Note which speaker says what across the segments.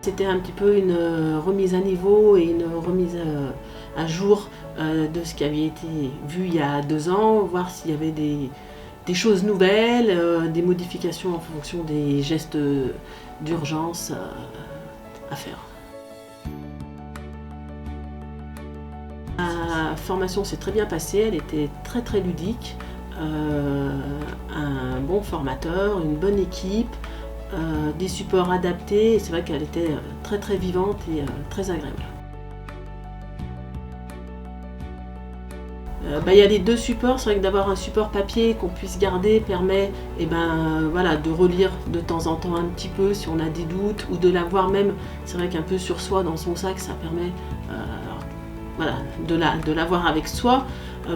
Speaker 1: C'était un petit peu une remise à niveau et une remise à jour de ce qui avait été vu il y a 2 ans, voir s'il y avait des choses nouvelles, des modifications en fonction des gestes d'urgence à faire. La formation s'est très bien passée, elle était très ludique, un bon formateur, une bonne équipe, des supports adaptés, et c'est vrai qu'elle était très vivante et très agréable. Il y a les 2 supports, c'est vrai que d'avoir un support papier qu'on puisse garder permet voilà, de relire de temps en temps un petit peu si on a des doutes, ou de l'avoir même, c'est vrai qu'un peu sur soi dans son sac, ça permet voilà, de l'avoir avec soi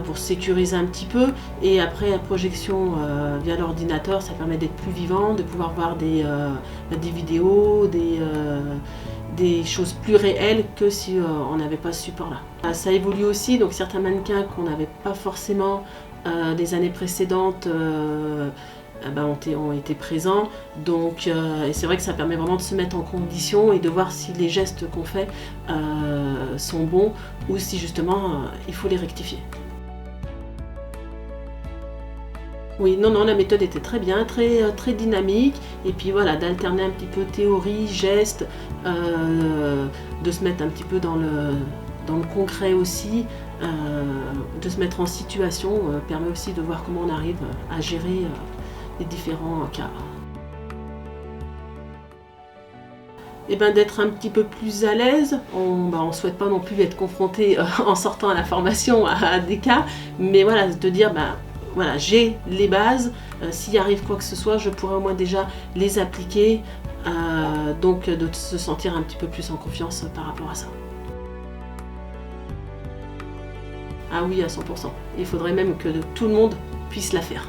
Speaker 1: pour sécuriser un petit peu. Et après la projection via l'ordinateur, ça permet d'être plus vivant, de pouvoir voir des vidéos, des choses plus réelles que si on n'avait pas ce support-là. Ça évolue aussi, donc certains mannequins qu'on n'avait pas forcément des années précédentes ont été présents. Donc, et c'est vrai que ça permet vraiment de se mettre en condition et de voir si les gestes qu'on fait sont bons ou si justement il faut les rectifier. Oui, non, la méthode était très bien, très dynamique, et puis voilà, d'alterner un petit peu théorie, geste, de se mettre un petit peu dans le concret aussi, de se mettre en situation, permet aussi de voir comment on arrive à gérer les différents cas. Et d'être un petit peu plus à l'aise, on ne souhaite pas non plus être confronté en sortant à la formation à des cas, mais voilà, de dire voilà, j'ai les bases, s'il arrive quoi que ce soit, je pourrais au moins déjà les appliquer, donc de se sentir un petit peu plus en confiance par rapport à ça. Ah oui, à 100%. Il faudrait même que tout le monde puisse la faire.